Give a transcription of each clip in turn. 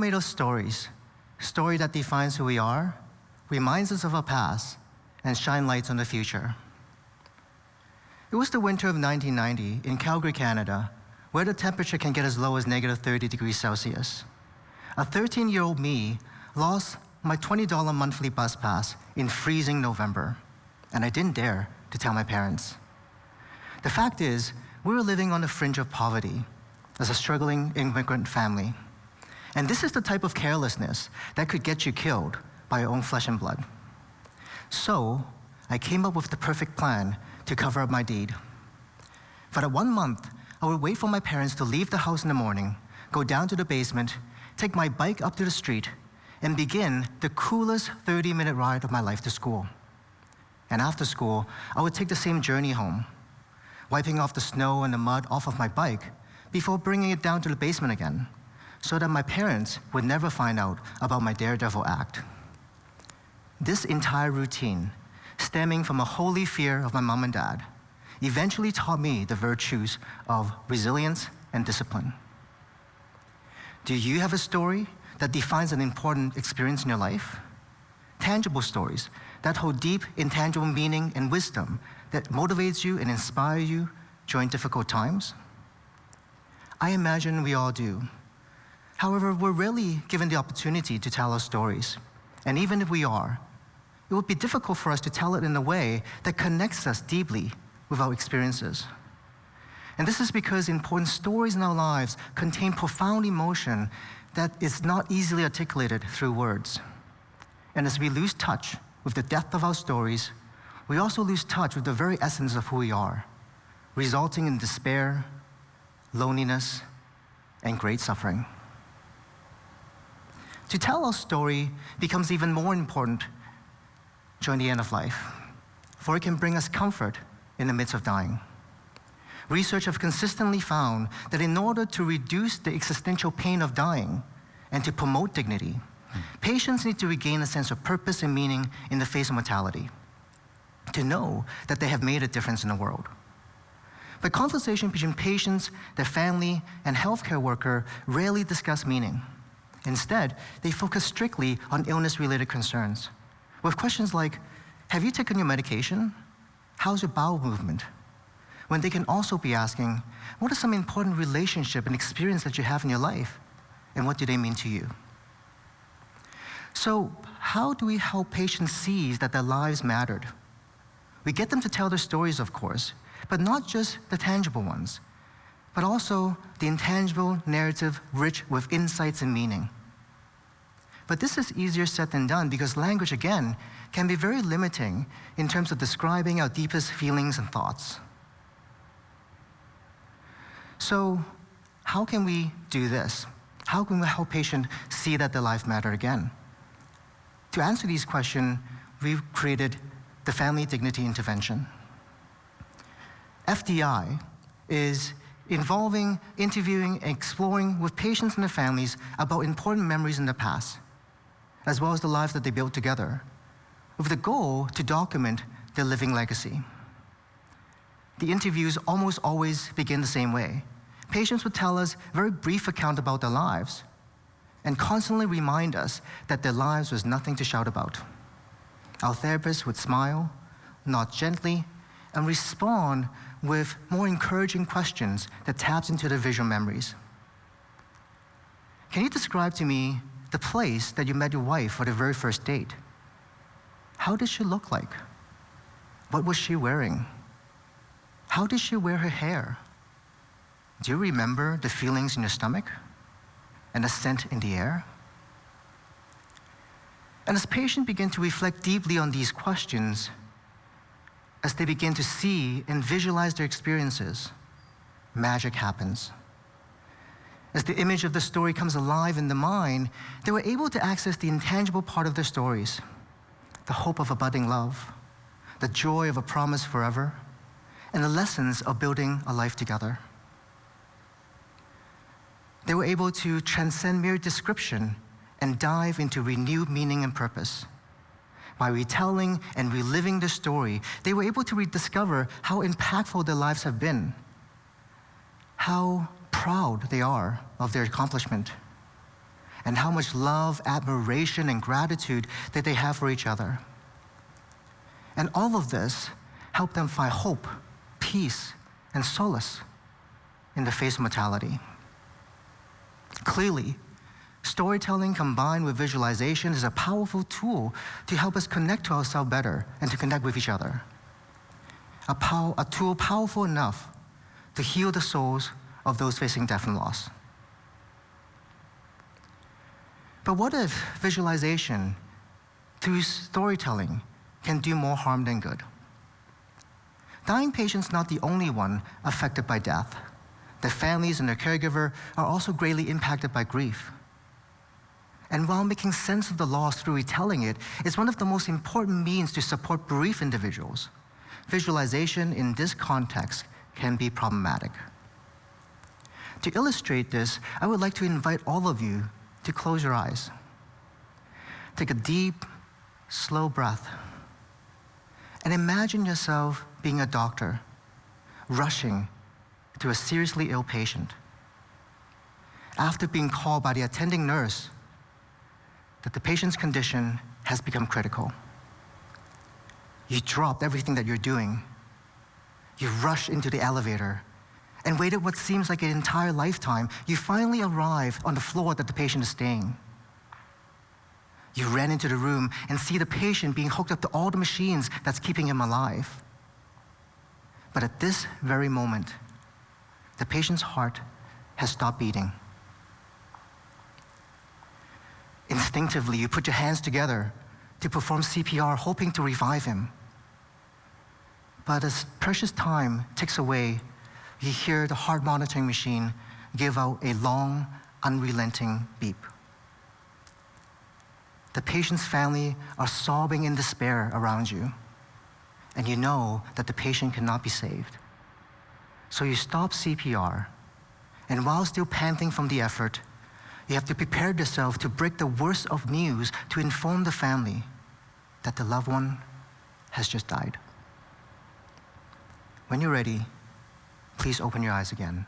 made of stories. Story that defines who we are, reminds us of our past, and shine lights on the future. It was the winter of 1990 in Calgary, Canada, where the temperature can get as low as -30 degrees Celsius. A 13-year-old me lost my $20 monthly bus pass in freezing November, and I didn't dare to tell my parents. The fact is, we were living on the fringe of poverty as a struggling immigrant family. And this is the type of carelessness that could get you killed by your own flesh and blood. So, I came up with the perfect plan to cover up my deed. For that 1 month, I would wait for my parents to leave the house in the morning, go down to the basement, take my bike up to the street, and begin the coolest 30-minute ride of my life to school. And after school, I would take the same journey home, wiping off the snow and the mud off of my bike before bringing it down to the basement again, so that my parents would never find out about my daredevil act. This entire routine, stemming from a holy fear of my mom and dad, eventually taught me the virtues of resilience and discipline. Do you have a story that defines an important experience in your life? Tangible stories that hold deep, intangible meaning and wisdom that motivates you and inspires you during difficult times? I imagine we all do. However, we're rarely given the opportunity to tell our stories. And even if we are, it would be difficult for us to tell it in a way that connects us deeply with our experiences. And this is because important stories in our lives contain profound emotion that is not easily articulated through words. And as we lose touch with the depth of our stories, we also lose touch with the very essence of who we are, resulting in despair, loneliness, and great suffering. To tell our story becomes even more important during the end of life, for it can bring us comfort in the midst of dying. Research have consistently found that in order to reduce the existential pain of dying and to promote dignity, patients need to regain a sense of purpose and meaning in the face of mortality, to know that they have made a difference in the world. But conversations between patients, their family, and healthcare worker rarely discuss meaning. Instead, they focus strictly on illness-related concerns, with questions like, have you taken your medication? How's your bowel movement? When they can also be asking, what are some important relationship and experience that you have in your life? And what do they mean to you? So, how do we help patients see that their lives mattered? We get them to tell their stories, of course, but not just the tangible ones, but also the intangible narrative rich with insights and meaning. But this is easier said than done because language, again, can be very limiting in terms of describing our deepest feelings and thoughts. So, how can we do this? How can we help patients see that their life matter again? To answer these questions, we've created the Family Dignity Intervention. FDI is involving, interviewing, and exploring with patients and their families about important memories in the past, as well as the lives that they built together, with the goal to document their living legacy. The interviews almost always begin the same way. Patients would tell us a very brief account about their lives and constantly remind us that their lives was nothing to shout about. Our therapists would smile, nod gently, and respond with more encouraging questions that taps into their visual memories. Can you describe to me the place that you met your wife for the very first date? How did she look like? What was she wearing? How did she wear her hair? Do you remember the feelings in your stomach and the scent in the air? And as patients begin to reflect deeply on these questions, as they begin to see and visualize their experiences, magic happens. As the image of the story comes alive in the mind, they were able to access the intangible part of their stories, the hope of a budding love, the joy of a promise forever, and the lessons of building a life together. They were able to transcend mere description and dive into renewed meaning and purpose. By retelling and reliving the story, they were able to rediscover how impactful their lives have been, how proud they are of their accomplishment, and how much love, admiration, and gratitude that they have for each other. And all of this helped them find hope, peace, and solace in the face of mortality. Clearly, storytelling combined with visualization is a powerful tool to help us connect to ourselves better and to connect with each other. A tool powerful enough to heal the souls of those facing death and loss. But what if visualization through storytelling can do more harm than good? Dying patients are not the only one affected by death. Their families and their caregiver are also greatly impacted by grief. And while making sense of the loss through retelling it is one of the most important means to support bereaved individuals, visualization in this context can be problematic. To illustrate this, I would like to invite all of you to close your eyes. Take a deep, slow breath, and imagine yourself being a doctor, rushing to a seriously ill patient. After being called by the attending nurse that the patient's condition has become critical. You dropped everything that you're doing. You rushed into the elevator and waited what seems like an entire lifetime. You finally arrived on the floor that the patient is staying. You ran into the room and see the patient being hooked up to all the machines that's keeping him alive. But at this very moment, the patient's heart has stopped beating. Instinctively, you put your hands together to perform CPR, hoping to revive him. But as precious time ticks away, you hear the heart monitoring machine give out a long, unrelenting beep. The patient's family are sobbing in despair around you, and you know that the patient cannot be saved. So you stop CPR, and while still panting from the effort, you have to prepare yourself to break the worst of news to inform the family that the loved one has just died. When you're ready, please open your eyes again.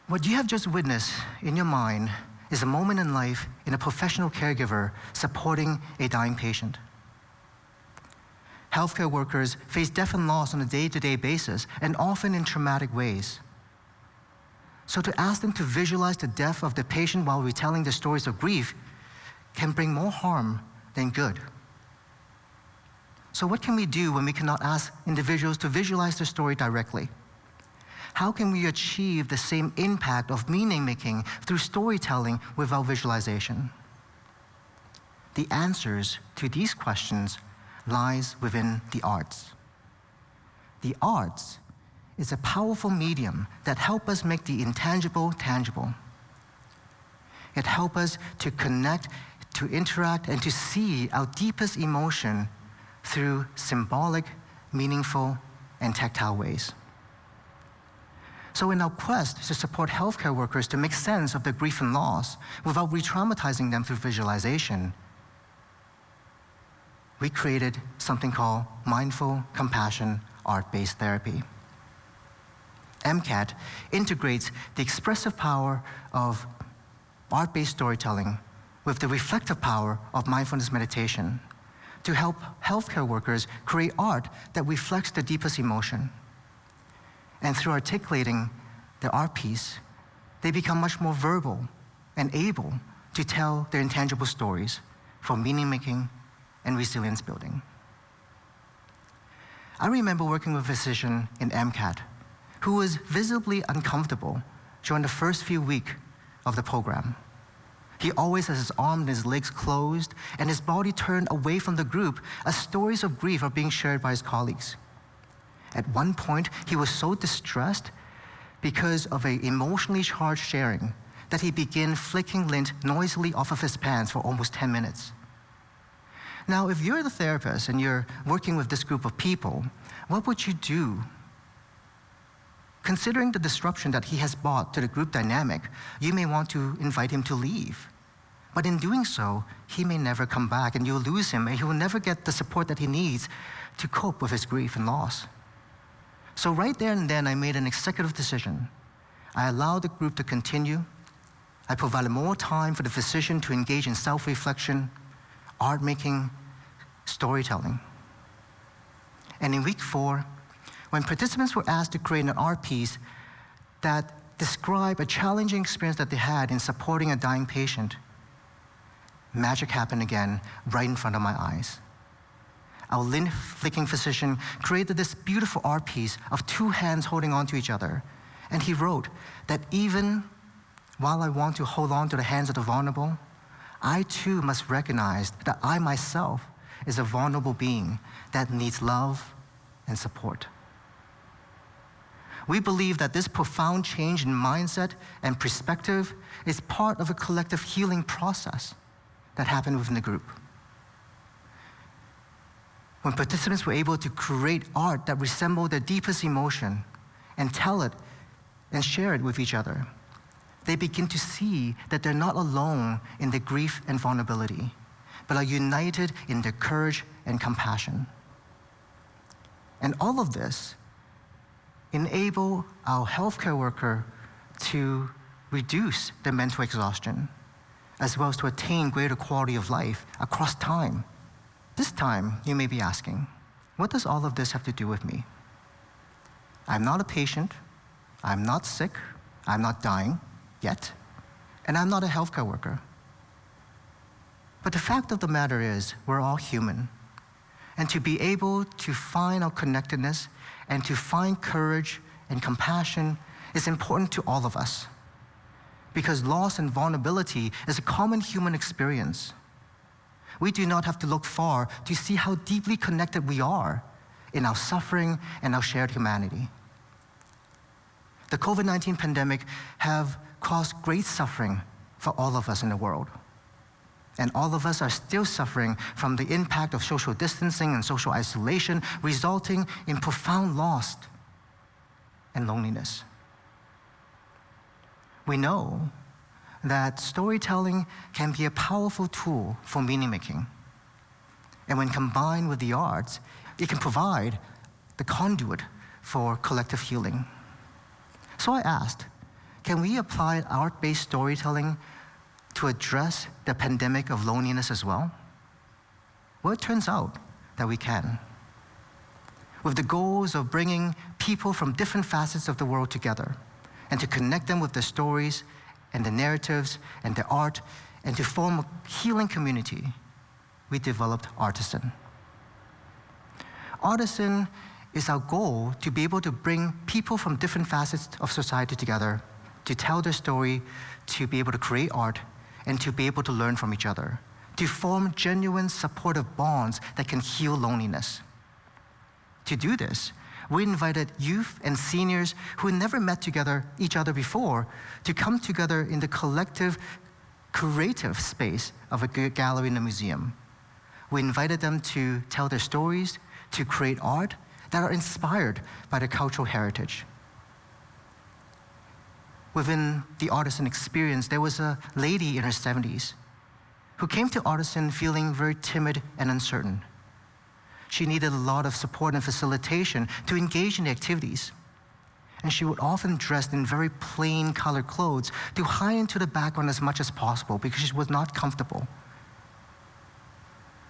What you have just witnessed in your mind is a moment in life in a professional caregiver supporting a dying patient. Healthcare workers face death and loss on a day-to-day basis, and often in traumatic ways. So to ask them to visualize the death of the patient while retelling the stories of grief can bring more harm than good. So what can we do when we cannot ask individuals to visualize the story directly? How can we achieve the same impact of meaning-making through storytelling without visualization? The answers to these questions lies within the arts. The arts is a powerful medium that helps us make the intangible tangible. It helps us to connect, to interact, and to see our deepest emotion through symbolic, meaningful, and tactile ways. So in our quest to support healthcare workers to make sense of their grief and loss without re-traumatizing them through visualization, we created something called Mindful Compassion Art-Based Therapy. MCAT integrates the expressive power of art-based storytelling with the reflective power of mindfulness meditation to help healthcare workers create art that reflects the deepest emotion. And through articulating the art piece, they become much more verbal and able to tell their intangible stories for meaning-making and resilience building. I remember working with a physician in MCAT who was visibly uncomfortable during the first few weeks of the program. He always has his arms and his legs closed and his body turned away from the group as stories of grief are being shared by his colleagues. At one point, he was so distressed because of an emotionally charged sharing that he began flicking lint noisily off of his pants for almost 10 minutes. Now, if you're the therapist and you're working with this group of people, what would you do? Considering the disruption that he has brought to the group dynamic, you may want to invite him to leave. But in doing so, he may never come back and you'll lose him and he will never get the support that he needs to cope with his grief and loss. So right there and then, I made an executive decision. I allowed the group to continue. I provided more time for the physician to engage in self-reflection, art making, storytelling. And in week 4, when participants were asked to create an art piece that described a challenging experience that they had in supporting a dying patient, magic happened again right in front of my eyes. Our lint-flicking physician created this beautiful art piece of 2 hands holding on to each other. And he wrote that even while I want to hold on to the hands of the vulnerable, I too must recognize that I myself is a vulnerable being that needs love and support. We believe that this profound change in mindset and perspective is part of a collective healing process that happened within the group. When participants were able to create art that resembled their deepest emotion and tell it and share it with each other, they begin to see that they're not alone in their grief and vulnerability, but are united in their courage and compassion. And all of this enable our healthcare worker to reduce their mental exhaustion, as well as to attain greater quality of life across time. This time, you may be asking, what does all of this have to do with me? I'm not a patient, I'm not sick, I'm not dying yet, and I'm not a healthcare worker. But the fact of the matter is, we're all human. And to be able to find our connectedness and to find courage and compassion is important to all of us. Because loss and vulnerability is a common human experience. We do not have to look far to see how deeply connected we are in our suffering and our shared humanity. The COVID-19 pandemic have caused great suffering for all of us in the world. And all of us are still suffering from the impact of social distancing and social isolation, resulting in profound loss and loneliness. We know that storytelling can be a powerful tool for meaning making. And when combined with the arts, it can provide the conduit for collective healing. So I asked, can we apply art-based storytelling to address the pandemic of loneliness as well? Well, it turns out that we can. With the goals of bringing people from different facets of the world together and to connect them with their stories and the narratives and the art and to form a healing community, we developed Artisan. Artisan is our goal to be able to bring people from different facets of society together to tell their story, to be able to create art, and to be able to learn from each other, to form genuine supportive bonds that can heal loneliness. To do this, we invited youth and seniors who never met each other before to come together in the collective, creative space of a gallery in a museum. We invited them to tell their stories, to create art that are inspired by their cultural heritage. Within the Artisan experience, there was a lady in her 70s who came to Artisan feeling very timid and uncertain. She needed a lot of support and facilitation to engage in the activities. And she would often dress in very plain colored clothes to hide into the background as much as possible because she was not comfortable.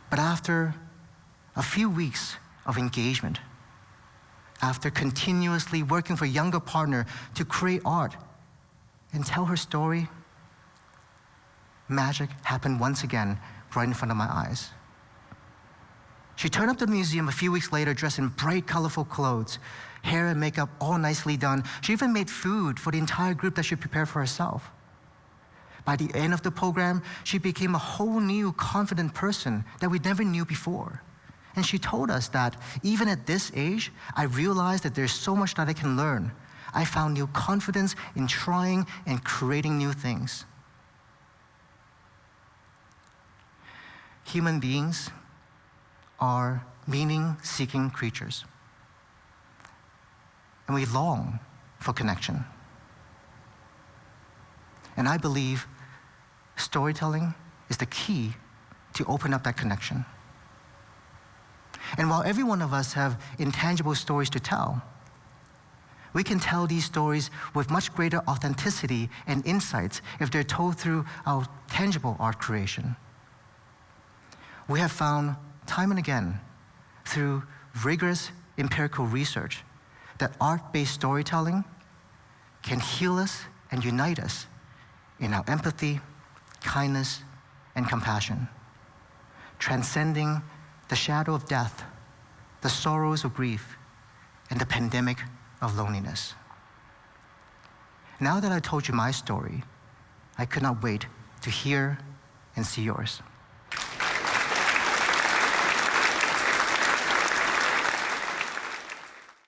But after a few weeks of engagement, after continuously working for a younger partner to create art and tell her story, magic happened once again right in front of my eyes. She turned up to the museum a few weeks later dressed in bright, colorful clothes, hair and makeup all nicely done. She even made food for the entire group that she prepared for herself. By the end of the program, she became a whole new, confident person that we never knew before. And she told us that even at this age, I realized that there's so much that I can learn. I found new confidence in trying and creating new things. Human beings are meaning-seeking creatures. And we long for connection. And I believe storytelling is the key to open up that connection. And while every one of us have intangible stories to tell, We can tell these stories with much greater authenticity and insights if they're told through our tangible art creation. We have found time and again, through rigorous empirical research, that art-based storytelling can heal us and unite us in our empathy, kindness, and compassion, transcending the shadow of death, the sorrows of grief, and the pandemic of loneliness. Now that I told you my story, I could not wait to hear and see yours.